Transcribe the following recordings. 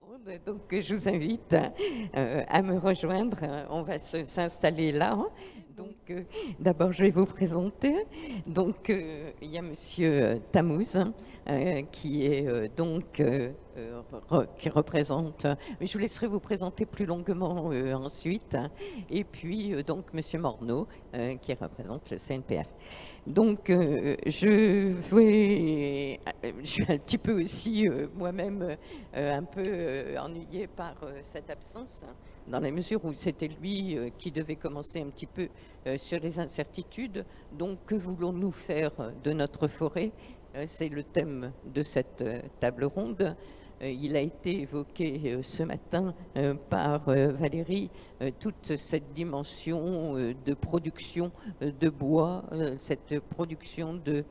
ronde. Donc, je vous invite à me rejoindre. On va s'installer là. Donc, d'abord, je vais vous présenter. Donc, il y a Monsieur Tammuz, qui est qui représente. Mais je vous laisserai vous présenter plus longuement ensuite. Et puis, donc, Monsieur Morneau, qui représente le CNPF. Donc, je suis un petit peu aussi moi-même un peu ennuyée par cette absence, dans la mesure où c'était lui qui devait commencer un petit peu sur les incertitudes. Donc, que voulons-nous faire de notre forêt? C'est le thème de cette table ronde. Il a été évoqué ce matin par Valérie, toute cette dimension de production de bois, cette production de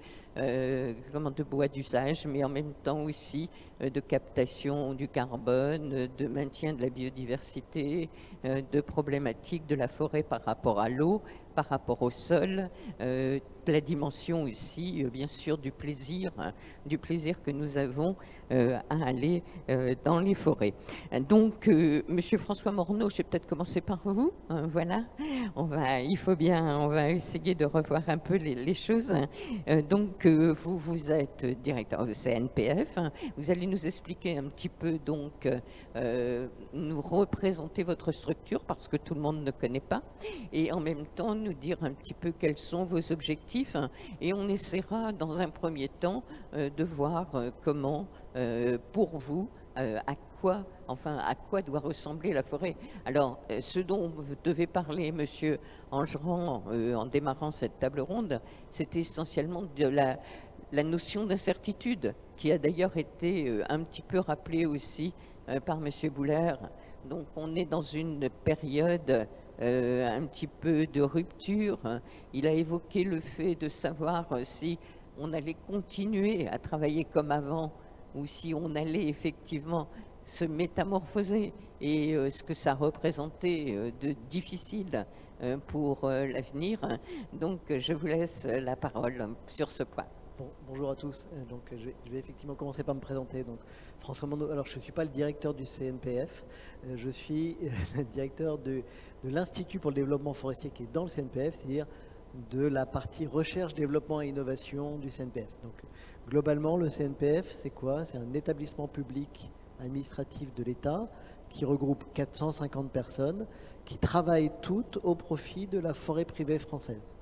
bois d'usage, mais en même temps aussi de captation du carbone, de maintien de la biodiversité, de problématiques de la forêt par rapport à l'eau, par rapport au sol, la dimension aussi, bien sûr, du plaisir que nous avons à aller dans les forêts. Donc, Monsieur François Morneau, je vais peut-être commencer par vous. Voilà, on va essayer de revoir un peu les choses. Donc, vous êtes directeur du CNPF. Vous allez nous expliquer un petit peu, donc, nous représenter votre structure parce que tout le monde ne connaît pas, et en même temps nous dire un petit peu quels sont vos objectifs. Et on essaiera dans un premier temps de voir comment, pour vous, à quoi doit ressembler la forêt. Alors, ce dont vous devez parler, Monsieur Angeran, en démarrant cette table ronde, c'était essentiellement de la notion d'incertitude, qui a d'ailleurs été un petit peu rappelée aussi par Monsieur Boulard. Donc, on est dans une période un petit peu de rupture. Il a évoqué le fait de savoir si on allait continuer à travailler comme avant ou si on allait effectivement se métamorphoser, et ce que ça représentait de difficile pour l'avenir. Donc, je vous laisse la parole sur ce point. Bonjour à tous. Donc, je vais effectivement commencer par me présenter. Donc, François Morneau. Alors, je ne suis pas le directeur du CNPF. Je suis le directeur de l'Institut pour le développement forestier qui est dans le CNPF, c'est-à-dire de la partie recherche, développement et innovation du CNPF. Donc, globalement, le CNPF, c'est quoi? C'est un établissement public administratif de l'État qui regroupe 450 personnes qui travaillent toutes au profit de la forêt privée française.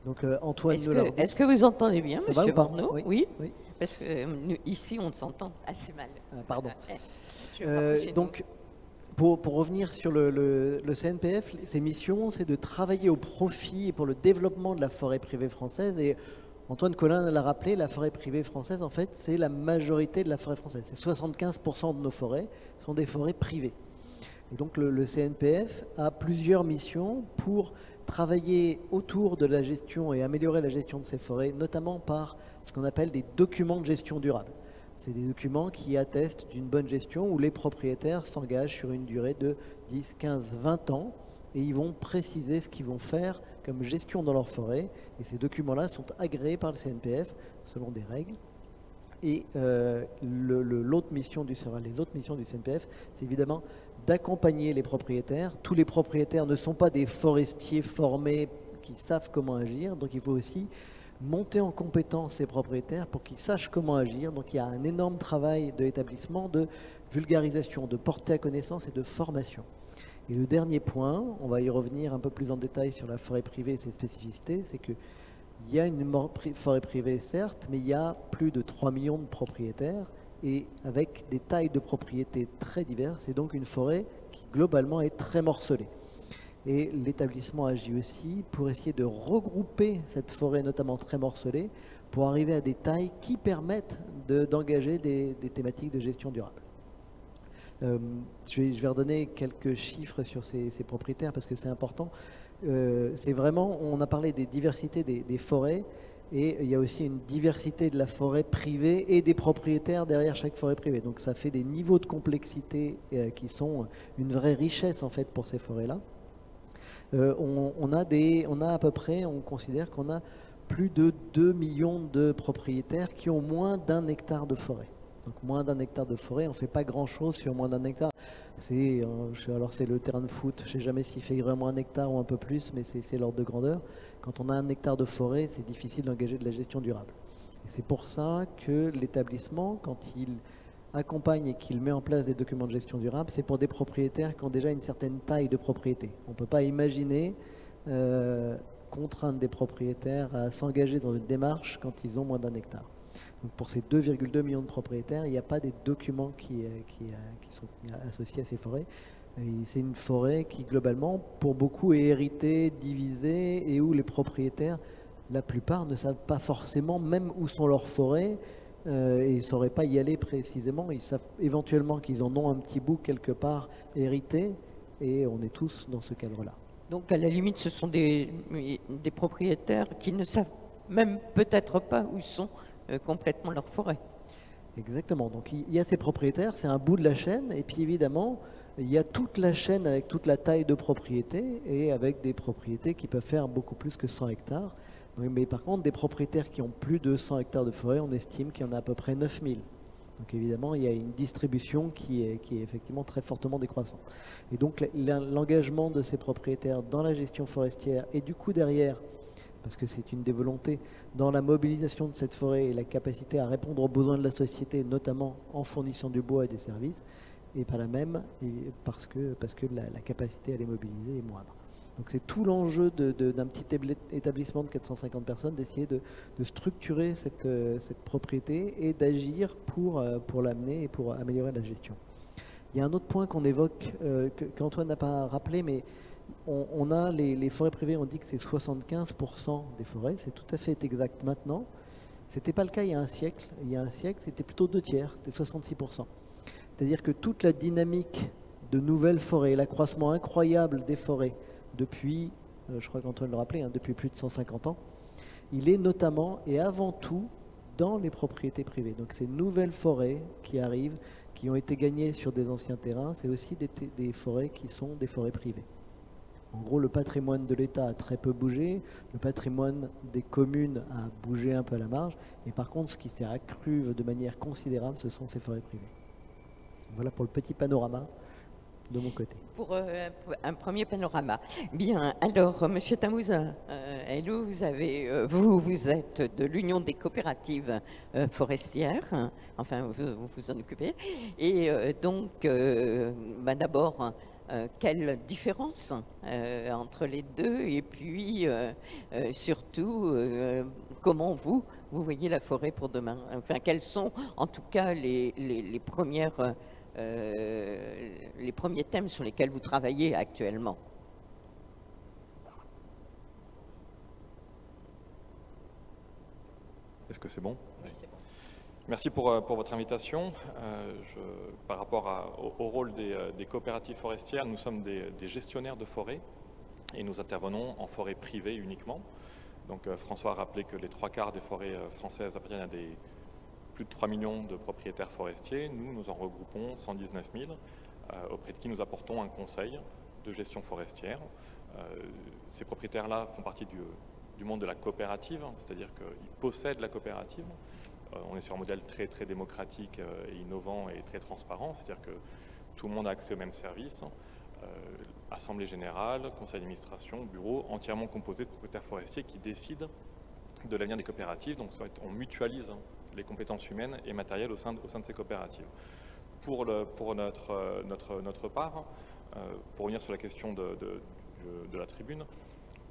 Donc, Antoine Est-ce que vous entendez bien, Monsieur Morneau? Oui. Parce que ici, on s'entend assez mal. Pardon. Donc, pour revenir sur le CNPF, ses missions, c'est de travailler au profit et pour le développement de la forêt privée française. Et Antoine Colin l'a rappelé, la forêt privée française, en fait, c'est la majorité de la forêt française. C'est 75% de nos forêts sont des forêts privées. Et donc, le CNPF a plusieurs missions pour travailler autour de la gestion et améliorer la gestion de ces forêts, notamment par ce qu'on appelle des documents de gestion durable. C'est des documents qui attestent d'une bonne gestion où les propriétaires s'engagent sur une durée de 10, 15, 20 ans et ils vont préciser ce qu'ils vont faire comme gestion dans leur forêt. Et ces documents-là sont agréés par le CNPF selon des règles. Et les autres missions du CNPF, c'est évidemment d'accompagner les propriétaires. Tous les propriétaires ne sont pas des forestiers formés qui savent comment agir, donc il faut aussi monter en compétence ces propriétaires pour qu'ils sachent comment agir. Donc il y a un énorme travail de l'établissement de vulgarisation, de portée à connaissance et de formation. Et le dernier point, on va y revenir un peu plus en détail sur la forêt privée et ses spécificités, c'est qu'il y a une forêt privée certes, mais il y a plus de 3 millions de propriétaires et avec des tailles de propriétés très diverses, et donc une forêt qui globalement est très morcelée. Et l'établissement agit aussi pour essayer de regrouper cette forêt, notamment très morcelée, pour arriver à des tailles qui permettent d'engager des thématiques de gestion durable. Je vais redonner quelques chiffres sur ces propriétaires parce que c'est important. C'est vraiment, on a parlé des diversités des forêts, et il y a aussi une diversité de la forêt privée et des propriétaires derrière chaque forêt privée. Donc ça fait des niveaux de complexité qui sont une vraie richesse en fait pour ces forêts-là. On a à peu près, on considère qu'on a plus de 2 millions de propriétaires qui ont moins d'1 hectare de forêt. Donc moins d'1 hectare de forêt, on ne fait pas grand-chose sur moins d'1 hectare. Alors c'est le terrain de foot, je ne sais jamais s'il fait vraiment 1 hectare ou un peu plus, mais c'est l'ordre de grandeur. Quand on a 1 hectare de forêt, c'est difficile d'engager de la gestion durable. Et c'est pour ça que l'établissement, quand il accompagne et qu'il met en place des documents de gestion durable, c'est pour des propriétaires qui ont déjà une certaine taille de propriété. On ne peut pas imaginer contraindre des propriétaires à s'engager dans une démarche quand ils ont moins d'1 hectare. Donc pour ces 2,2 millions de propriétaires, il n'y a pas des documents qui sont associés à ces forêts. C'est une forêt qui, globalement, pour beaucoup, est héritée, divisée, et où les propriétaires, la plupart, ne savent pas forcément même où sont leurs forêts, et ils ne sauraient pas y aller précisément. Ils savent éventuellement qu'ils en ont un petit bout quelque part hérité, et on est tous dans ce cadre-là. Donc à la limite, ce sont des propriétaires qui ne savent même peut-être pas où sont complètement leurs forêts. Exactement. Donc il y a ces propriétaires, c'est un bout de la chaîne, et puis évidemment, il y a toute la chaîne avec toute la taille de propriété, et avec des propriétés qui peuvent faire beaucoup plus que 100 hectares. Donc, mais par contre, des propriétaires qui ont plus de 100 hectares de forêt, on estime qu'il y en a à peu près 9000. Donc évidemment, il y a une distribution qui est effectivement très fortement décroissante. Et donc l'engagement de ces propriétaires dans la gestion forestière, et du coup derrière, parce que c'est une des volontés, dans la mobilisation de cette forêt et la capacité à répondre aux besoins de la société, notamment en fournissant du bois et des services, et pas la même, parce que la capacité à les mobiliser est moindre. Donc c'est tout l'enjeu d'un petit établissement de 450 personnes, d'essayer de structurer cette propriété et d'agir pour l'amener et pour améliorer la gestion. Il y a un autre point qu'on évoque, qu'Antoine n'a pas rappelé, mais on a les forêts privées, on dit que c'est 75% des forêts, c'est tout à fait exact maintenant. Ce n'était pas le cas il y a un siècle. Il y a un siècle, c'était plutôt 2/3, c'était 66%. C'est-à-dire que toute la dynamique de nouvelles forêts, l'accroissement incroyable des forêts depuis, je crois qu'Antoine le rappelait, depuis plus de 150 ans, il est notamment et avant tout dans les propriétés privées. Donc ces nouvelles forêts qui arrivent, qui ont été gagnées sur des anciens terrains, c'est aussi des forêts qui sont des forêts privées. En gros, le patrimoine de l'État a très peu bougé, le patrimoine des communes a bougé un peu à la marge, et par contre, ce qui s'est accru de manière considérable, ce sont ces forêts privées. Voilà pour le petit panorama de mon côté. Pour un premier panorama. Bien, alors, Monsieur Tamouz, Hello, vous êtes de l'Union des coopératives forestières, enfin, vous vous en occupez, et donc, d'abord, quelle différence entre les deux, et puis surtout comment vous voyez la forêt pour demain, enfin quels sont en tout cas les premiers thèmes sur lesquels vous travaillez actuellement. Est-ce que c'est bon? Oui. Merci pour votre invitation. Par rapport au rôle des coopératives forestières, nous sommes des gestionnaires de forêt et nous intervenons en forêt privée uniquement. Donc François a rappelé que les 3/4 des forêts françaises appartiennent à plus de 3 millions de propriétaires forestiers. Nous en regroupons 119 000 auprès de qui nous apportons un conseil de gestion forestière. Ces propriétaires-là font partie du monde de la coopérative, c'est-à-dire qu'ils possèdent la coopérative. On est sur un modèle très, très démocratique et innovant et très transparent, c'est-à-dire que tout le monde a accès aux mêmes services. Assemblée générale, conseil d'administration, bureau, entièrement composé de propriétaires forestiers qui décident de l'avenir des coopératives. Donc on mutualise les compétences humaines et matérielles au sein de ces coopératives. Pour notre part, pour revenir sur la question de la tribune,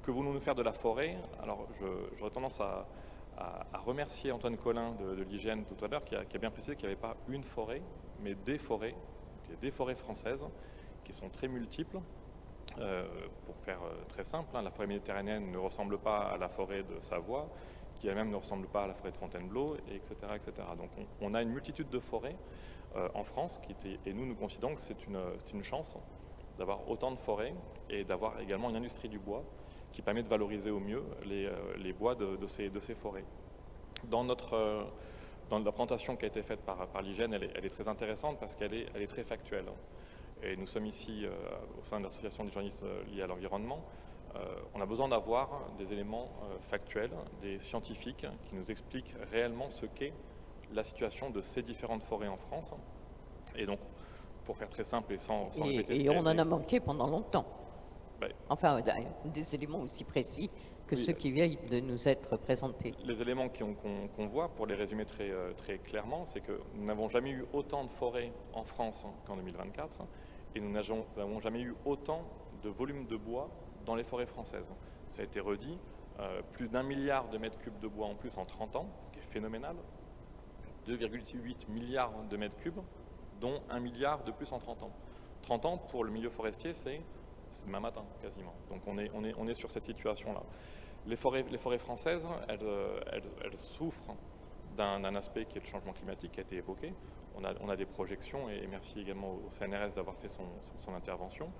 que voulons-nous faire de la forêt? Alors j'aurais tendance à remercier Antoine Collin de l'IGN tout à l'heure qui a bien précisé qu'il n'y avait pas une forêt, mais des forêts françaises qui sont très multiples. Pour faire très simple, la forêt méditerranéenne ne ressemble pas à la forêt de Savoie, qui elle-même ne ressemble pas à la forêt de Fontainebleau, etc. etc. Donc on a une multitude de forêts en France, et nous considérons que c'est une chance d'avoir autant de forêts et d'avoir également une industrie du bois qui permet de valoriser au mieux les bois de ces forêts. Dans la présentation qui a été faite par l'IGN, elle est très intéressante parce qu'elle est très factuelle. Et nous sommes ici au sein de l'association des journalistes liés à l'environnement. On a besoin d'avoir des éléments factuels, des scientifiques qui nous expliquent réellement ce qu'est la situation de ces différentes forêts en France. Et donc, pour faire très simple et sans répéter... Et on en a manqué pendant longtemps. Ben, enfin, des éléments aussi précis que ceux qui viennent de nous être présentés. Les éléments qu'on voit, pour les résumer très clairement, c'est que nous n'avons jamais eu autant de forêts en France qu'en 2024, et nous n'avons jamais eu autant de volume de bois dans les forêts françaises. Ça a été redit, plus d'1 milliard de mètres cubes de bois en plus en 30 ans, ce qui est phénoménal, 2,8 milliards de mètres cubes, dont 1 milliard de plus en 30 ans. 30 ans, pour le milieu forestier, c'est demain matin, quasiment. Donc on est sur cette situation-là. Les forêts françaises, elles souffrent d'un aspect qui est le changement climatique, qui a été évoqué. On a des projections, et merci également au CNRS d'avoir fait son intervention.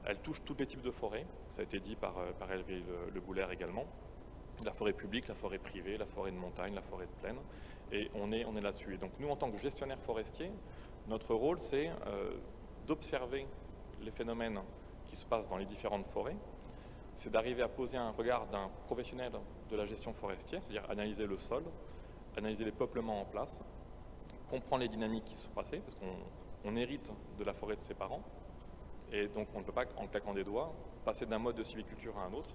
Elles touchent tous les types de forêts, ça a été dit par Hervé Le Boulaert également. La forêt publique, la forêt privée, la forêt de montagne, la forêt de plaine, et on est là-dessus. Et donc nous, en tant que gestionnaire forestier, notre rôle, c'est d'observer les phénomènes qui se passent dans les différentes forêts, c'est d'arriver à poser un regard d'un professionnel de la gestion forestière, c'est-à-dire analyser le sol, analyser les peuplements en place, comprendre les dynamiques qui se sont passées, parce qu'on hérite de la forêt de ses parents, et donc on ne peut pas, en claquant des doigts, passer d'un mode de sylviculture à un autre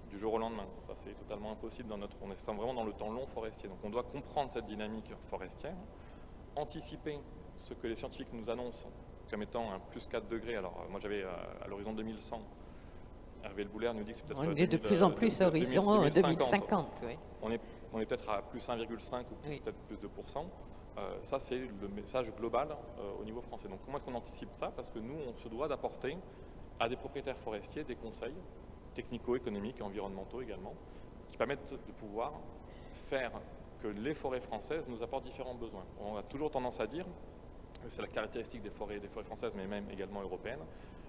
du jour au lendemain. Ça, c'est totalement impossible. On est vraiment dans le temps long forestier. Donc on doit comprendre cette dynamique forestière, anticiper ce que les scientifiques nous annoncent comme étant un plus 4 degrés. Alors moi j'avais à l'horizon 2100, Hervé Le Boulaert nous dit que c'est peut-être... On est de plus en plus à horizon 2050. Oui. On est peut-être à plus 1,5 ou peut-être plus de %. Ça, c'est le message global au niveau français. Donc comment est-ce qu'on anticipe ça? Parce que nous, on se doit d'apporter à des propriétaires forestiers des conseils technico-économiques et environnementaux également, qui permettent de pouvoir faire que les forêts françaises nous apportent différents besoins. On a toujours tendance à dire, c'est la caractéristique des forêts françaises, mais même également européennes,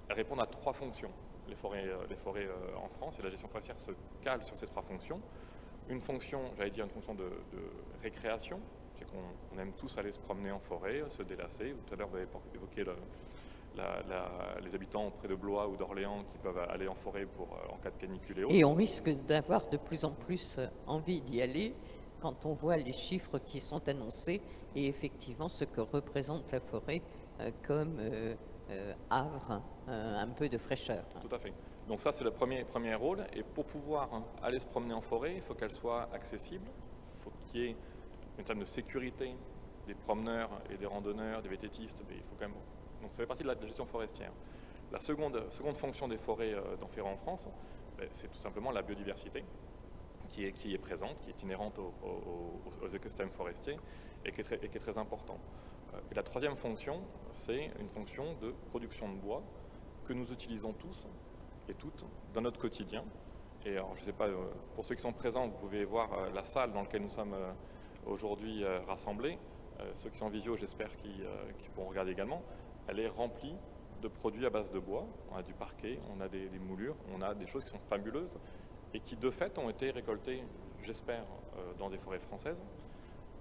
elles répondent à 3 fonctions. Les forêts en France, et la gestion forestière se cale sur ces 3 fonctions. Une fonction, j'allais dire une fonction de récréation, c'est qu'on aime tous aller se promener en forêt, se délasser. Tout à l'heure, vous avez évoqué les habitants près de Blois ou d'Orléans qui peuvent aller en forêt en cas de canicule et autres. Et on risque d'avoir de plus en plus envie d'y aller quand on voit les chiffres qui sont annoncés et effectivement ce que représente la forêt comme havre un peu de fraîcheur. Tout à fait. Donc ça, c'est le premier rôle. Et pour pouvoir aller se promener en forêt, il faut qu'elle soit accessible. Il faut qu'il y ait une terme de sécurité des promeneurs et des randonneurs, des vététistes. Mais il faut quand même... Donc ça fait partie de la gestion forestière. La seconde fonction des forêts d'Enferrand en France, c'est tout simplement la biodiversité qui est présente, qui est inhérente aux écosystèmes forestiers et qui est très importante. Et la troisième fonction, c'est une fonction de production de bois que nous utilisons tous et toutes dans notre quotidien. Et alors, je ne sais pas, pour ceux qui sont présents, vous pouvez voir la salle dans laquelle nous sommes aujourd'hui rassemblés. Ceux qui sont en visio, j'espère qu'ils pourront regarder également. Elle est remplie de produits à base de bois. On a du parquet, on a des moulures, on a des choses qui sont fabuleuses et qui, de fait, ont été récoltées, j'espère, dans des forêts françaises,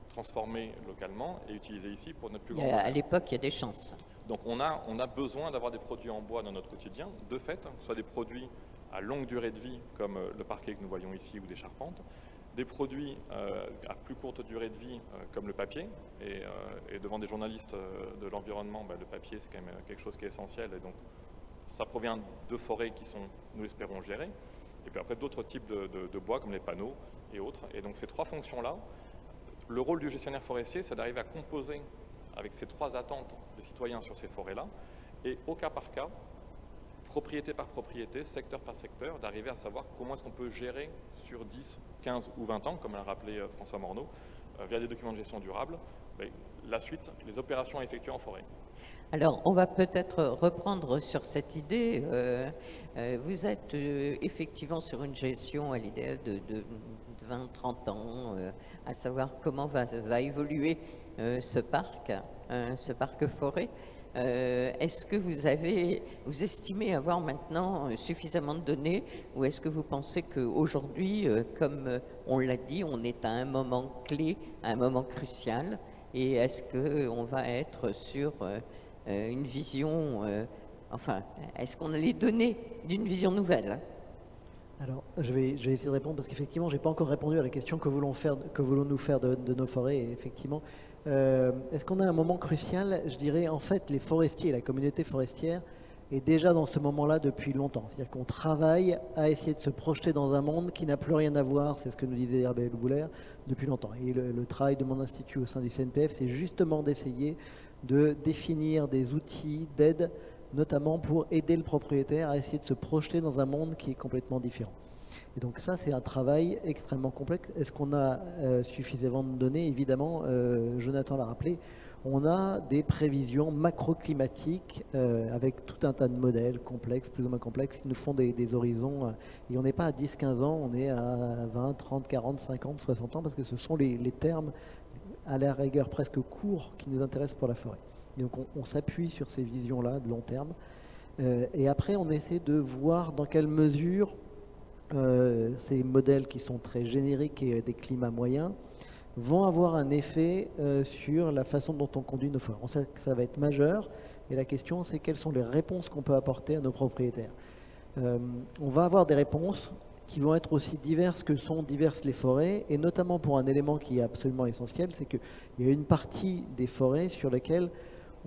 transformées localement et utilisées ici pour notre plus grand bonheur. À l'époque, il y a des chances. Donc on a besoin d'avoir des produits en bois dans notre quotidien, de fait, que ce soit des produits à longue durée de vie, comme le parquet que nous voyons ici, ou des charpentes, des produits à plus courte durée de vie, comme le papier, et devant des journalistes de l'environnement, le papier c'est quand même quelque chose qui est essentiel, et donc ça provient de forêts qui sont, nous l'espérons, gérées, et puis après d'autres types de bois, comme les panneaux et autres. Et donc ces 3 fonctions-là, le rôle du gestionnaire forestier, c'est d'arriver à composer avec ces 3 attentes des citoyens sur ces forêts-là, et au cas par cas, propriété par propriété, secteur par secteur, d'arriver à savoir comment est-ce qu'on peut gérer sur 10, 15 ou 20 ans, comme l'a rappelé François Morneau, via des documents de gestion durable, la suite, les opérations à effectuer en forêt. Alors, on va peut-être reprendre sur cette idée. Vous êtes effectivement sur une gestion à l'idée de 20-30 ans, à savoir comment va évoluer ce parc forêt. Est-ce que vous estimez avoir maintenant suffisamment de données, ou est-ce que vous pensez qu'aujourd'hui, comme on l'a dit, on est à un moment clé, à un moment crucial, et est-ce qu'on va être sur une vision, est-ce qu'on a les données d'une vision nouvelle? Alors, je vais essayer de répondre parce qu'effectivement, je n'ai pas encore répondu à la question que voulons-nous faire de nos forêts. Et effectivement, est-ce qu'on a un moment crucial? Je dirais, en fait, les forestiers, la communauté forestière est déjà dans ce moment-là depuis longtemps. C'est-à-dire qu'on travaille à essayer de se projeter dans un monde qui n'a plus rien à voir, c'est ce que nous disait Hervé Louboulher, depuis longtemps. Et le travail de mon institut au sein du CNPF, c'est justement d'essayer de définir des outils d'aide, notamment pour aider le propriétaire à essayer de se projeter dans un monde qui est complètement différent. Et donc ça, c'est un travail extrêmement complexe. Est-ce qu'on a suffisamment de données? Évidemment, Jonathan l'a rappelé, on a des prévisions macroclimatiques avec tout un tas de modèles complexes, plus ou moins complexes, qui nous font des horizons. Et on n'est pas à 10-15 ans, on est à 20, 30, 40, 50, 60 ans, parce que ce sont les termes à la rigueur presque courts qui nous intéressent pour la forêt. Et donc on s'appuie sur ces visions-là de long terme. Et après, on essaie de voir dans quelle mesure ces modèles qui sont très génériques et des climats moyens vont avoir un effet sur la façon dont on conduit nos forêts. On sait que ça va être majeur, et la question c'est quelles sont les réponses qu'on peut apporter à nos propriétaires. On va avoir des réponses qui vont être aussi diverses que sont diverses les forêts, et notamment pour un élément qui est absolument essentiel, c'est qu'il y a une partie des forêts sur lesquelles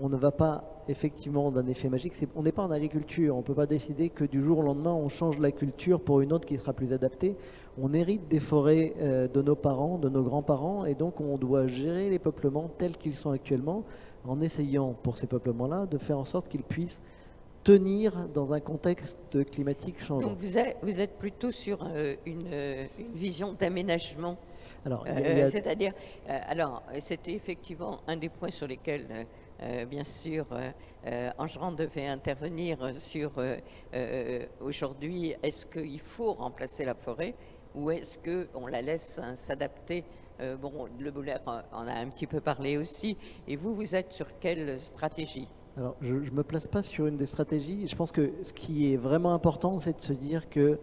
on ne va pas effectivement d'un effet magique. On n'est pas en agriculture, on ne peut pas décider que du jour au lendemain on change la culture pour une autre qui sera plus adaptée. On hérite des forêts de nos parents, de nos grands-parents, et donc on doit gérer les peuplements tels qu'ils sont actuellement, en essayant pour ces peuplements-là de faire en sorte qu'ils puissent tenir dans un contexte climatique changeant. Donc vous êtes plutôt sur une vision d'aménagement. Alors, c'est-à-dire, alors c'était effectivement un des points sur lesquels bien sûr, Enguerrand devait intervenir sur aujourd'hui, est-ce qu'il faut remplacer la forêt ou est-ce qu'on la laisse s'adapter? Bon, Louboulher en a un petit peu parlé aussi. Et vous êtes sur quelle stratégie? Alors, je ne me place pas sur une des stratégies. Je pense que ce qui est vraiment important, c'est de se dire que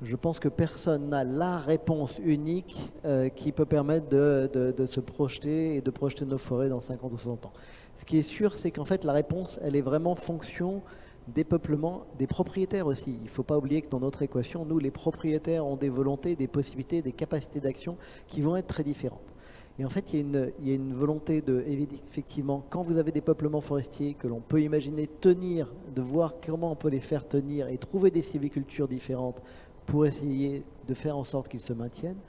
je pense que personne n'a la réponse unique qui peut permettre de se projeter et de projeter nos forêts dans 50 ou 60 ans. Ce qui est sûr, c'est qu'en fait, la réponse, elle est vraiment fonction des peuplements, des propriétaires aussi. Il ne faut pas oublier que dans notre équation, nous, les propriétaires, ont des volontés, des possibilités, des capacités d'action qui vont être très différentes. Et en fait, il y a une volonté de, effectivement, quand vous avez des peuplements forestiers que l'on peut imaginer tenir, de voir comment on peut les faire tenir et trouver des sylvicultures différentes pour essayer de faire en sorte qu'ils se maintiennent.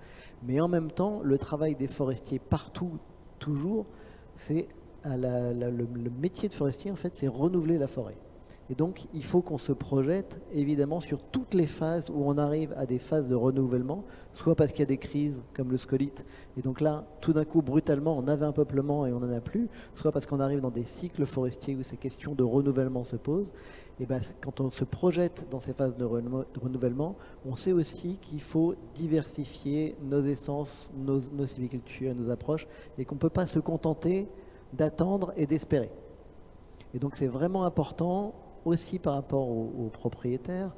Mais en même temps, le travail des forestiers partout, toujours, c'est le métier de forestier, en fait, c'est renouveler la forêt. Et donc, il faut qu'on se projette, évidemment, sur toutes les phases où on arrive à des phases de renouvellement, soit parce qu'il y a des crises, comme le scolite, et donc là, tout d'un coup, brutalement, on avait un peuplement et on n'en a plus, soit parce qu'on arrive dans des cycles forestiers où ces questions de renouvellement se posent. Et ben, quand on se projette dans ces phases de renouvellement, on sait aussi qu'il faut diversifier nos essences, nos sylvicultures, nos approches, et qu'on ne peut pas se contenter d'attendre et d'espérer. Et donc c'est vraiment important aussi par rapport aux propriétaires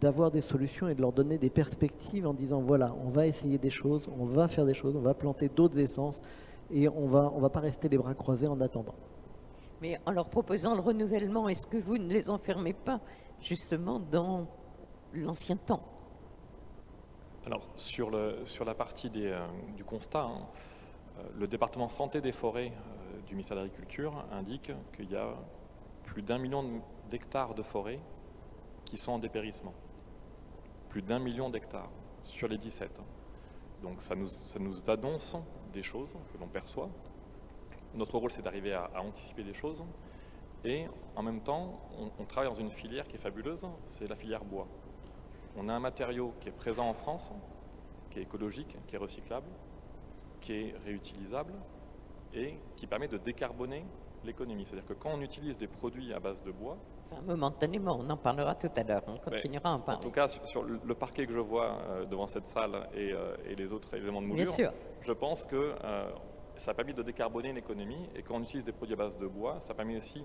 d'avoir des solutions et de leur donner des perspectives en disant voilà, on va essayer des choses, on va faire des choses, on va planter d'autres essences et on va pas rester les bras croisés en attendant. Mais en leur proposant le renouvellement, est-ce que vous ne les enfermez pas justement dans l'ancien temps? Alors sur la partie du constat, le département santé des forêts du ministère de l'Agriculture indique qu'il y a plus d'1 million d'hectares de forêts qui sont en dépérissement. Plus d'1 million d'hectares sur les 17. Donc ça nous annonce des choses que l'on perçoit. Notre rôle, c'est d'arriver à anticiper les choses. Et en même temps, on travaille dans une filière qui est fabuleuse, c'est la filière bois. On a un matériau qui est présent en France, qui est écologique, qui est recyclable, qui est réutilisable et qui permet de décarboner l'économie. C'est-à-dire que quand on utilise des produits à base de bois... Enfin, momentanément, on en parlera tout à l'heure, on continuera à en parler. En tout cas, sur le parquet que je vois devant cette salle et les autres éléments de moulure, je pense que ça a permis de décarboner l'économie, et quand on utilise des produits à base de bois, ça permet aussi...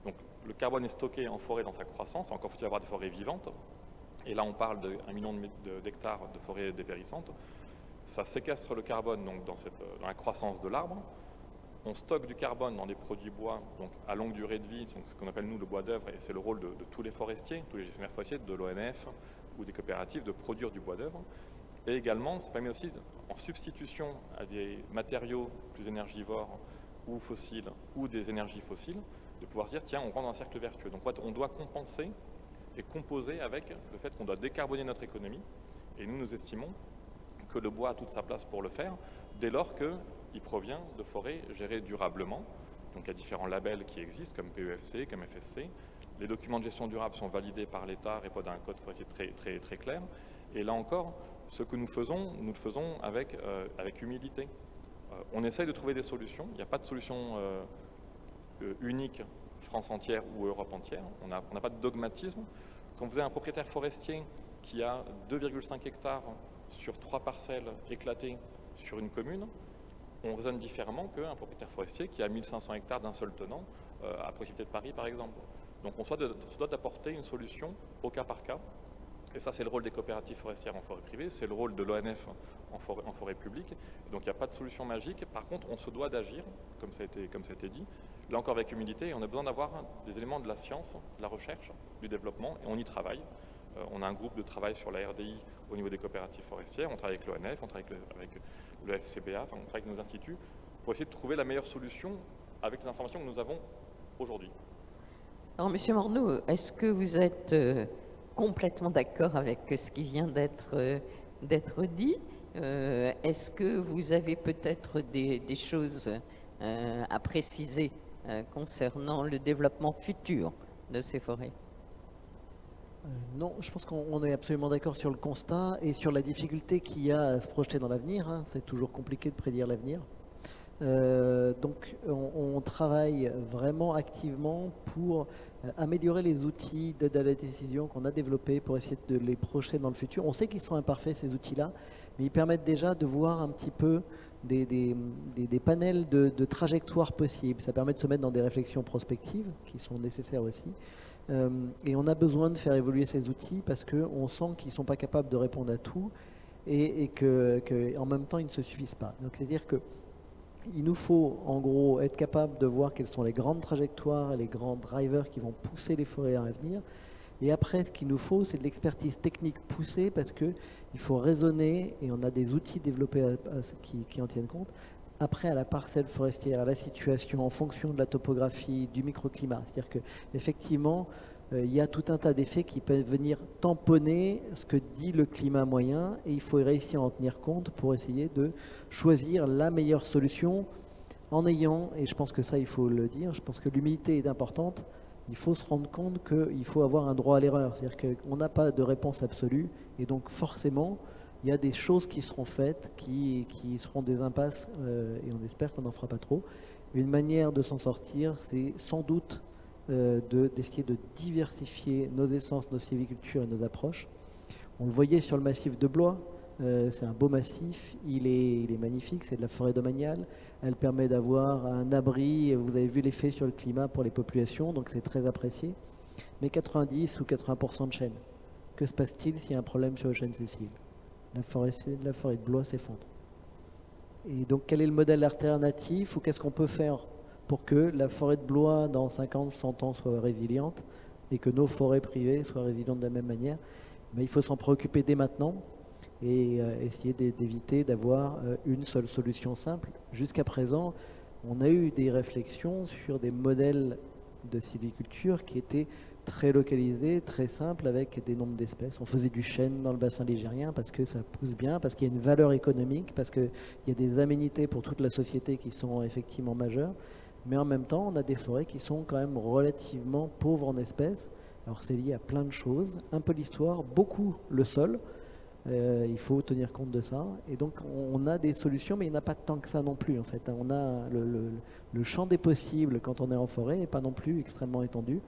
Donc, le carbone est stocké en forêt dans sa croissance, encore faut-il avoir des forêts vivantes, et là on parle d'1 million d'hectares de forêts dépérissantes. Ça séquestre le carbone donc, dans la croissance de l'arbre. On stocke du carbone dans des produits bois donc à longue durée de vie, donc ce qu'on appelle nous le bois d'œuvre, et c'est le rôle de tous les forestiers, tous les gestionnaires forestiers, de l'ONF, ou des coopératives de produire du bois d'œuvre. Et également, ça permet aussi, en substitution à des matériaux plus énergivores ou fossiles, ou des énergies fossiles, de pouvoir se dire, tiens, on rentre dans un cercle vertueux. Donc on doit compenser et composer avec le fait qu'on doit décarboner notre économie. Et nous estimons que le bois a toute sa place pour le faire, dès lors qu'il provient de forêts gérées durablement. Donc il y a différents labels qui existent, comme PEFC, comme FSC. Les documents de gestion durable sont validés par l'État, répondent à un code forestier très clair. Et là encore, ce que nous le faisons avec humilité. On essaye de trouver des solutions. Il n'y a pas de solution unique, France entière ou Europe entière. On n'a pas de dogmatisme. Quand vous avez un propriétaire forestier qui a 2,5 hectares sur 3 parcelles éclatées sur une commune, on raisonne différemment qu'un propriétaire forestier qui a 1500 hectares d'un seul tenant à proximité de Paris, par exemple. Donc on se doit d'apporter une solution au cas par cas. Et ça, c'est le rôle des coopératives forestières en forêt privée, c'est le rôle de l'ONF en forêt publique. Et donc il n'y a pas de solution magique. Par contre, on se doit d'agir, comme ça a été dit, là encore avec humilité. Et on a besoin d'avoir des éléments de la science, de la recherche, du développement, et on y travaille. On a un groupe de travail sur la RDI au niveau des coopératives forestières, on travaille avec l'ONF, on travaille avec le FCBA, enfin, on travaille avec nos instituts, pour essayer de trouver la meilleure solution avec les informations que nous avons aujourd'hui. Alors, Monsieur Morneau, est-ce que vous êtes complètement d'accord avec ce qui vient d'être dit? Est-ce que vous avez peut-être des choses à préciser concernant le développement futur de ces forêts? Non, je pense qu'on est absolument d'accord sur le constat et sur la difficulté qu'il y a à se projeter dans l'avenir. Hein. C'est toujours compliqué de prédire l'avenir. Donc on travaille vraiment activement pour améliorer les outils d'aide à la décision qu'on a développés pour essayer de les projeter dans le futur. On sait qu'ils sont imparfaits, ces outils-là, mais ils permettent déjà de voir un petit peu des panels de trajectoires possibles. Ça permet de se mettre dans des réflexions prospectives qui sont nécessaires aussi. Et on a besoin de faire évoluer ces outils parce qu'on sent qu'ils ne sont pas capables de répondre à tout et qu'en même temps, ils ne se suffisent pas. Donc, c'est-à-dire qu'il nous faut, en gros, être capable de voir quelles sont les grandes trajectoires et les grands drivers qui vont pousser les forêts à l'avenir. Et après, ce qu'il nous faut, c'est de l'expertise technique poussée parce qu'il faut raisonner, et on a des outils développés qui en tiennent compte, après à la parcelle forestière, à la situation en fonction de la topographie, du microclimat. C'est-à-dire qu'effectivement, il y a tout un tas d'effets qui peuvent venir tamponner ce que dit le climat moyen et il faut réussir à en tenir compte pour essayer de choisir la meilleure solution en ayant, et je pense que ça il faut le dire, je pense que l'humilité est importante, il faut se rendre compte qu'il faut avoir un droit à l'erreur. C'est-à-dire qu'on n'a pas de réponse absolue et donc forcément, il y a des choses qui seront faites, qui seront des impasses, et on espère qu'on n'en fera pas trop. Une manière de s'en sortir, c'est sans doute d'essayer de diversifier nos essences, nos sylvicultures et nos approches. On le voyait sur le massif de Blois, c'est un beau massif, il est magnifique, c'est de la forêt domaniale, elle permet d'avoir un abri, vous avez vu l'effet sur le climat pour les populations, donc c'est très apprécié, mais 90 ou 80% de chênes. Que se passe-t-il s'il y a un problème sur le chêne Cécile? La forêt de Blois s'effondre. Et donc, quel est le modèle alternatif ou qu'est-ce qu'on peut faire pour que la forêt de Blois, dans 50, 100 ans, soit résiliente et que nos forêts privées soient résilientes de la même manière? Mais il faut s'en préoccuper dès maintenant et essayer d'éviter d'avoir une seule solution simple. Jusqu'à présent, on a eu des réflexions sur des modèles de sylviculture qui étaient très localisé, très simple, avec des nombres d'espèces. On faisait du chêne dans le bassin ligérien parce que ça pousse bien, parce qu'il y a une valeur économique, parce qu'il y a des aménités pour toute la société qui sont effectivement majeures. Mais en même temps, on a des forêts qui sont quand même relativement pauvres en espèces. Alors c'est lié à plein de choses, un peu l'histoire, beaucoup le sol. Il faut tenir compte de ça. Et donc on a des solutions, mais il n'y en a pas tant que ça non plus en fait. On a le champ des possibles quand on est en forêt et pas non plus extrêmement étendu.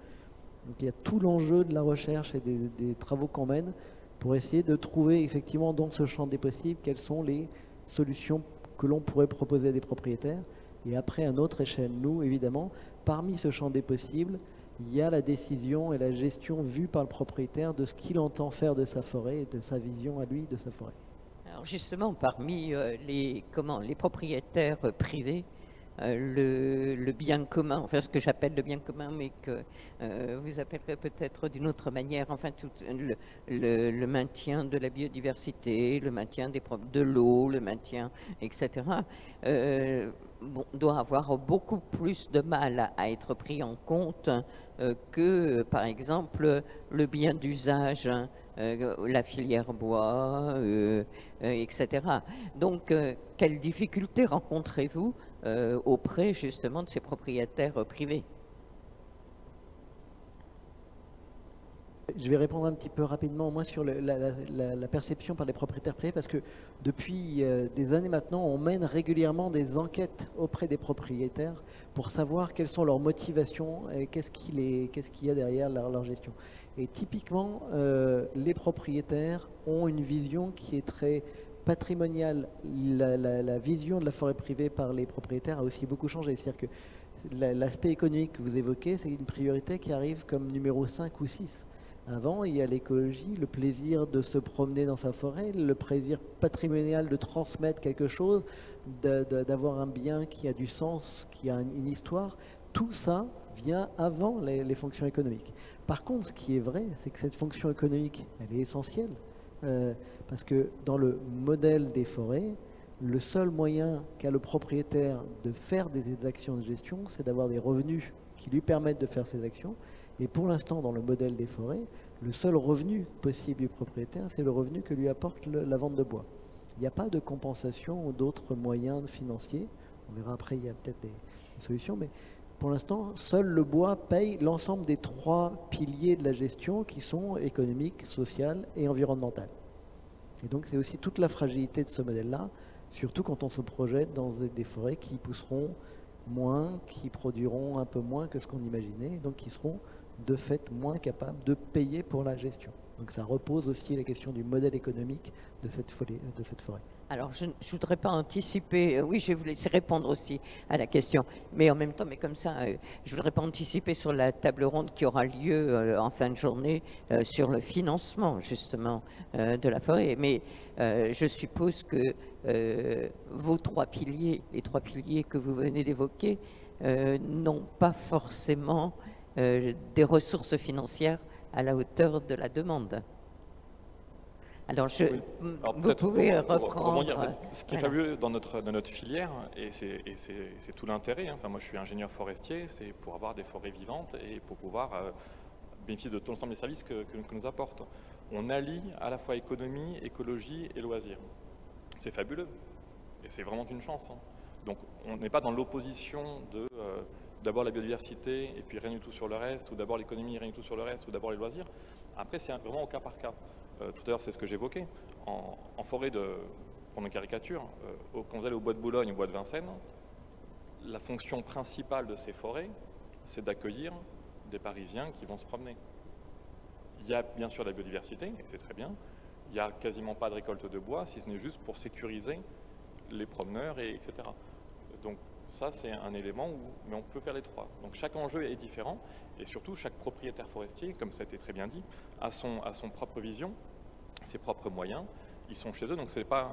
Donc il y a tout l'enjeu de la recherche et des travaux qu'on mène pour essayer de trouver effectivement dans ce champ des possibles quelles sont les solutions que l'on pourrait proposer à des propriétaires. Et après, à notre échelle, nous, évidemment, parmi ce champ des possibles, il y a la décision et la gestion vue par le propriétaire de ce qu'il entend faire de sa forêt et de sa vision à lui de sa forêt. Alors justement, parmi les propriétaires privés, le bien commun, enfin ce que j'appelle le bien commun, mais que vous appellerez peut-être d'une autre manière, enfin tout le maintien de la biodiversité, le maintien de l'eau, le maintien, etc., doit avoir beaucoup plus de mal à être pris en compte que, par exemple, le bien d'usage, hein, la filière bois, etc. Donc, quelles difficultés rencontrez-vous auprès justement de ces propriétaires privés? Je vais répondre un petit peu rapidement, moi, sur la perception par les propriétaires privés, parce que depuis des années maintenant, on mène régulièrement des enquêtes auprès des propriétaires pour savoir quelles sont leurs motivations et qu'est-ce qu'il y a derrière leur gestion. Et typiquement, les propriétaires ont une vision qui est très patrimoniale. La vision de la forêt privée par les propriétaires a aussi beaucoup changé. C'est-à-dire que l'aspect économique que vous évoquez, c'est une priorité qui arrive comme numéro 5 ou 6. Avant, il y a l'écologie, le plaisir de se promener dans sa forêt, le plaisir patrimonial de transmettre quelque chose, d'avoir un bien qui a du sens, qui a une histoire. Tout ça vient avant les fonctions économiques. Par contre, ce qui est vrai, c'est que cette fonction économique, elle est essentielle. Parce que dans le modèle des forêts, le seul moyen qu'a le propriétaire de faire des actions de gestion, c'est d'avoir des revenus qui lui permettent de faire ces actions. Et pour l'instant, dans le modèle des forêts, le seul revenu possible du propriétaire, c'est le revenu que lui apporte la vente de bois. Il n'y a pas de compensation ou d'autres moyens financiers. On verra après, il y a peut-être des solutions, mais pour l'instant, seul le bois paye l'ensemble des 3 piliers de la gestion qui sont économique, social et environnemental. Et donc, c'est aussi toute la fragilité de ce modèle-là, surtout quand on se projette dans des forêts qui pousseront moins, qui produiront un peu moins que ce qu'on imaginait, donc qui seront de fait moins capables de payer pour la gestion. Donc ça repose aussi la question du modèle économique de cette forêt. Alors, je ne voudrais pas anticiper, oui, je vais vous laisser répondre aussi à la question, mais en même temps, mais comme ça, je ne voudrais pas anticiper sur la table ronde qui aura lieu en fin de journée sur le financement, justement, de la forêt. Mais je suppose que vos 3 piliers, les 3 piliers que vous venez d'évoquer, n'ont pas forcément des ressources financières à la hauteur de la demande. Alors, vous pouvez reprendre. Ce qui est fabuleux dans notre filière, et c'est tout l'intérêt, hein. Enfin, moi je suis ingénieur forestier, c'est pour avoir des forêts vivantes et pour pouvoir bénéficier de tout l'ensemble des services que nous apportent. On allie à la fois économie, écologie et loisirs. C'est fabuleux, et c'est vraiment une chance, hein. Donc on n'est pas dans l'opposition de d'abord la biodiversité et puis rien du tout sur le reste, ou d'abord l'économie et rien du tout sur le reste, ou d'abord les loisirs. Après, c'est vraiment au cas par cas. Tout à l'heure, c'est ce que j'évoquais. En forêt, pour nos caricatures, quand vous allez au bois de Boulogne, au bois de Vincennes, la fonction principale de ces forêts, c'est d'accueillir des Parisiens qui vont se promener. Il y a bien sûr la biodiversité, et c'est très bien. Il n'y a quasiment pas de récolte de bois, si ce n'est juste pour sécuriser les promeneurs, etc. Donc ça, c'est un élément mais on peut faire les 3. Donc chaque enjeu est différent, et surtout chaque propriétaire forestier, comme ça a été très bien dit, a son propre vision, ses propres moyens. Ils sont chez eux, donc ce n'est pas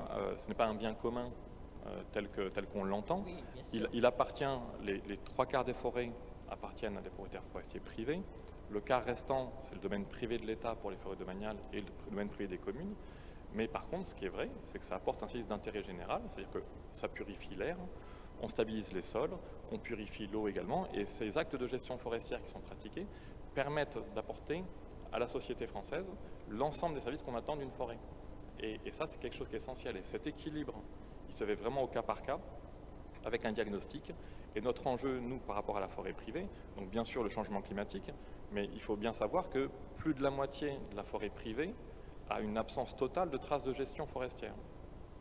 un bien commun tel qu'on l'entend. Oui, il appartient, les 3 quarts des forêts appartiennent à des propriétaires forestiers privés. Le quart restant, c'est le domaine privé de l'État pour les forêts domaniales et le domaine privé des communes. Mais par contre, ce qui est vrai, c'est que ça apporte un service d'intérêt général, c'est-à-dire que ça purifie l'air, on stabilise les sols, on purifie l'eau également, et ces actes de gestion forestière qui sont pratiqués permettent d'apporter à la société française l'ensemble des services qu'on attend d'une forêt. Et ça, c'est quelque chose qui est essentiel. Et cet équilibre, il se fait vraiment au cas par cas, avec un diagnostic. Et notre enjeu, nous, par rapport à la forêt privée, donc bien sûr le changement climatique, mais il faut bien savoir que plus de la moitié de la forêt privée a une absence totale de traces de gestion forestière.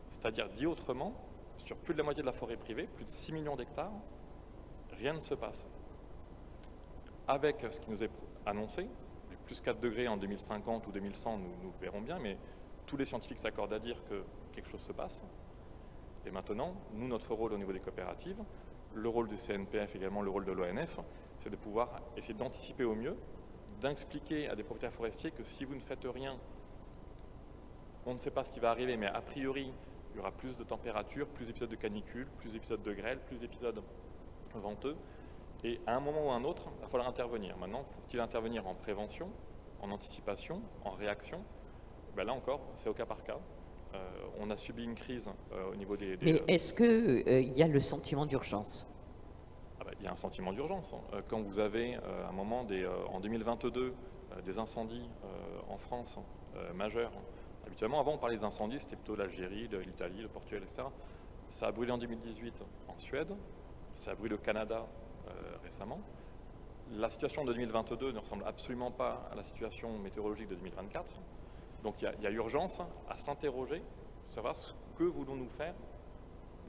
C'est-à-dire, dit autrement, sur plus de la moitié de la forêt privée, plus de 6 millions d'hectares, rien ne se passe. Avec ce qui nous est annoncé, les plus 4 degrés en 2050 ou 2100, nous verrons bien, mais tous les scientifiques s'accordent à dire que quelque chose se passe. Et maintenant, nous, notre rôle au niveau des coopératives, le rôle du CNPF, également le rôle de l'ONF, c'est de pouvoir essayer d'anticiper au mieux, d'expliquer à des propriétaires forestiers que si vous ne faites rien, on ne sait pas ce qui va arriver, mais a priori, il y aura plus de température, plus d'épisodes de canicule, plus d'épisodes de grêle, plus d'épisodes venteux. Et à un moment ou à un autre, il va falloir intervenir. Maintenant, faut-il intervenir en prévention, en anticipation, en réaction? Ben là encore, c'est au cas par cas. On a subi une crise au niveau des... Mais est-ce qu'il y a le sentiment d'urgence? Il y a un sentiment d'urgence. Quand vous avez à un moment, en 2022, des incendies en France majeurs, habituellement avant on parlait des incendies, c'était plutôt l'Algérie, l'Italie, le Portugal, etc. Ça a brûlé en 2018 en Suède, ça a brûlé au Canada récemment. La situation de 2022 ne ressemble absolument pas à la situation météorologique de 2024. Donc il y a urgence à s'interroger, savoir ce que voulons-nous faire,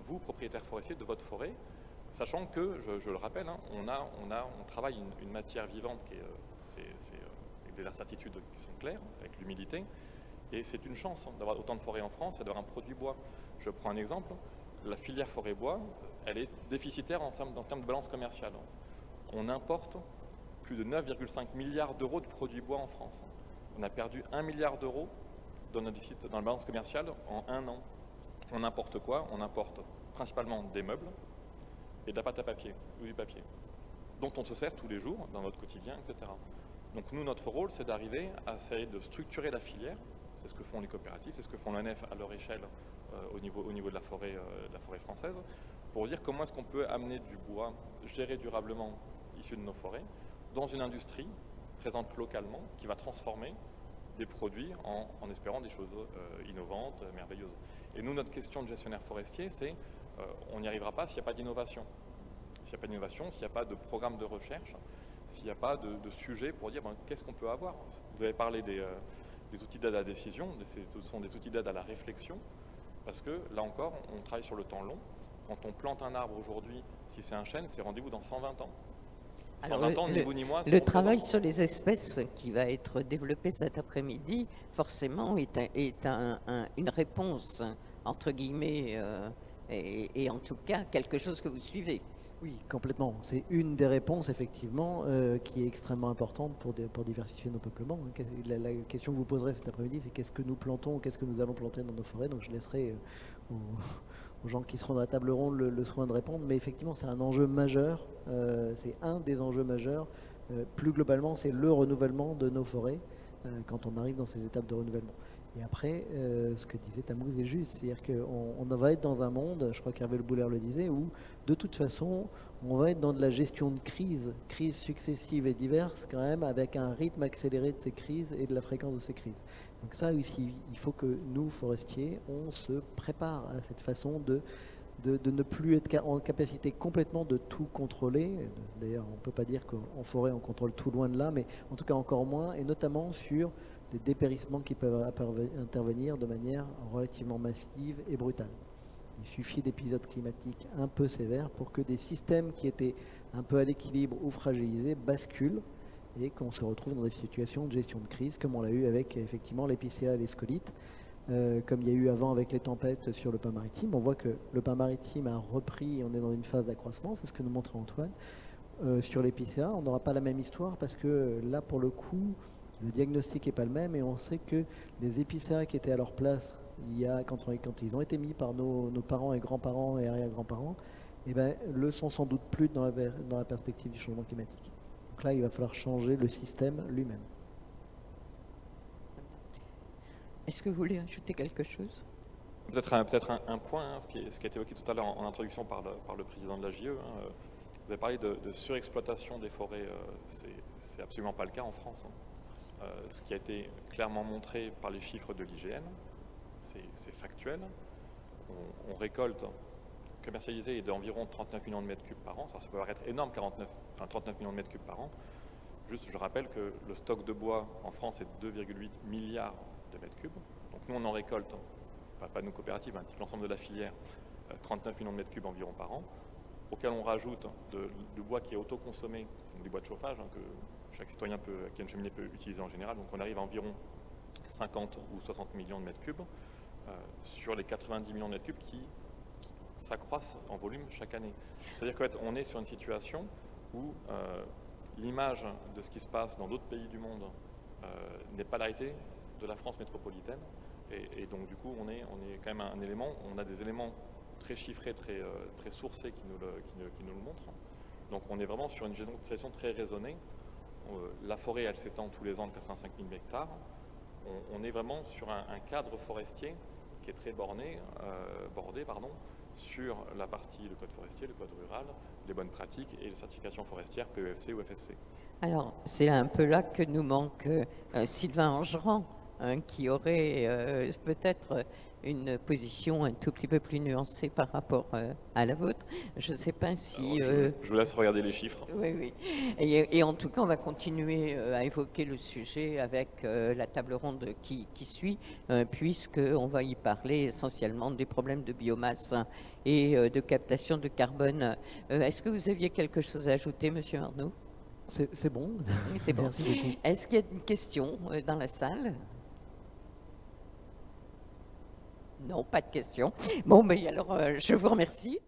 vous, propriétaires forestiers, de votre forêt, sachant que, je le rappelle, hein, on travaille une matière vivante qui est, avec des certitudes qui sont claires, avec l'humidité, et c'est une chance d'avoir autant de forêts en France et d'avoir un produit bois. Je prends un exemple, la filière forêt-bois, elle est déficitaire en termes de balance commerciale. On importe plus de 9,5 milliards d'euros de produits bois en France. On a perdu 1 milliard d'euros dans notre déficit dans la balance commerciale en 1 an. On importe quoi? On importe principalement des meubles et de la pâte à papier, ou du papier, dont on se sert tous les jours dans notre quotidien, etc. Donc nous, notre rôle, c'est d'arriver à essayer de structurer la filière. C'est ce que font les coopératives, c'est ce que font l'ONF à leur échelle au niveau de la forêt française, pour dire comment est-ce qu'on peut amener du bois géré durablement issu de nos forêts dans une industrie présente localement qui va transformer des produits en espérant des choses innovantes, merveilleuses. Et nous, notre question de gestionnaire forestier, c'est on n'y arrivera pas s'il n'y a pas d'innovation. S'il n'y a pas d'innovation, s'il n'y a pas de programme de recherche, s'il n'y a pas de sujet pour dire qu'est-ce qu'on peut avoir. Vous avez parlé des outils d'aide à la décision, ce sont des outils d'aide à la réflexion, parce que là encore, on travaille sur le temps long. Quand on plante un arbre aujourd'hui, si c'est un chêne, c'est rendez-vous dans 120 ans. 120 ans, ni vous ni moi. Le travail sur les espèces qui va être développé cet après-midi, forcément, est une réponse, entre guillemets, et en tout cas, quelque chose que vous suivez. Oui, complètement. C'est une des réponses, effectivement, qui est extrêmement importante pour diversifier nos peuplements. La question que vous poserez cet après-midi, c'est qu'est-ce que nous plantons, qu'est-ce que nous allons planter dans nos forêts. Donc je laisserai aux gens qui seront à la table ronde le soin de répondre. Mais effectivement, c'est un enjeu majeur. C'est un des enjeux majeurs. Plus globalement, c'est le renouvellement de nos forêts quand on arrive dans ces étapes de renouvellement. Et après, ce que disait Tammuz est juste, c'est-à-dire qu'on va être dans un monde, je crois qu'Hervé Le Boulaert le disait, où de toute façon, on va être dans de la gestion de crises successives et diverses quand même, avec un rythme accéléré de ces crises et de la fréquence de ces crises. Donc ça aussi, il faut que nous, forestiers, on se prépare à cette façon de ne plus être en capacité complètement de tout contrôler. D'ailleurs, on ne peut pas dire qu'en forêt, on contrôle tout, loin de là, mais en tout cas encore moins, et notamment sur des dépérissements qui peuvent intervenir de manière relativement massive et brutale. Il suffit d'épisodes climatiques un peu sévères pour que des systèmes qui étaient un peu à l'équilibre ou fragilisés basculent et qu'on se retrouve dans des situations de gestion de crise, comme on l'a eu avec effectivement l'épicéa et les scolites, comme il y a eu avant avec les tempêtes sur le pain maritime. On voit que le pain maritime a repris et on est dans une phase d'accroissement, c'est ce que nous montrait Antoine. Sur l'épicéa, on n'aura pas la même histoire parce que là, pour le coup, le diagnostic n'est pas le même et on sait que les épicéas qui étaient à leur place quand ils ont été mis par nos parents et grands-parents et arrière-grands-parents, le sont sans doute plus dans la perspective du changement climatique. Donc là, il va falloir changer le système lui-même. Est-ce que vous voulez ajouter quelque chose? Peut-être un point, hein, ce qui a été évoqué tout à l'heure en introduction par le président de la JE. Vous avez parlé de surexploitation des forêts. C'est absolument pas le cas en France. Ce qui a été clairement montré par les chiffres de l'IGN, c'est factuel. On récolte, commercialisé, d'environ 39 millions de mètres cubes par an. Ça peut paraître énorme, 39 millions de mètres cubes par an. Juste, je rappelle que le stock de bois en France est de 2,8 milliards de mètres cubes. Donc nous, on en récolte, pas nous coopératives, hein, l'ensemble de la filière, 39 millions de mètres cubes environ par an, auquel on rajoute du bois qui est autoconsommé, donc du bois de chauffage, hein, que chaque citoyen qui a une cheminée peut utiliser en général. Donc on arrive à environ 50 ou 60 millions de mètres cubes sur les 90 millions de mètres cubes qui s'accroissent en volume chaque année. C'est-à-dire qu'on est sur une situation où l'image de ce qui se passe dans d'autres pays du monde n'est pas l'arrêté de la France métropolitaine. Et donc du coup, on est quand même un élément, on a des éléments très chiffrés, très sourcés qui nous le montrent. Donc on est vraiment sur une gestion très raisonnée. La forêt, elle s'étend tous les ans de 85 000 hectares. On est vraiment sur un cadre forestier qui est très bordé sur la partie, le code forestier, le code rural, les bonnes pratiques et les certifications forestières PEFC ou FSC. Alors, c'est un peu là que nous manque Sylvain Angeran, hein, qui aurait peut-être une position un tout petit peu plus nuancée par rapport à la vôtre. Je ne sais pas si... Je vous laisse regarder les chiffres. Oui, oui. Et en tout cas, on va continuer à évoquer le sujet avec la table ronde qui suit, puisqu'on va y parler essentiellement des problèmes de biomasse et de captation de carbone. Est-ce que vous aviez quelque chose à ajouter, Monsieur Arnaud? C'est bon. C'est bon. Merci beaucoup. Est-ce qu'il y a une question dans la salle? Non, pas de question. Bon, mais alors, je vous remercie.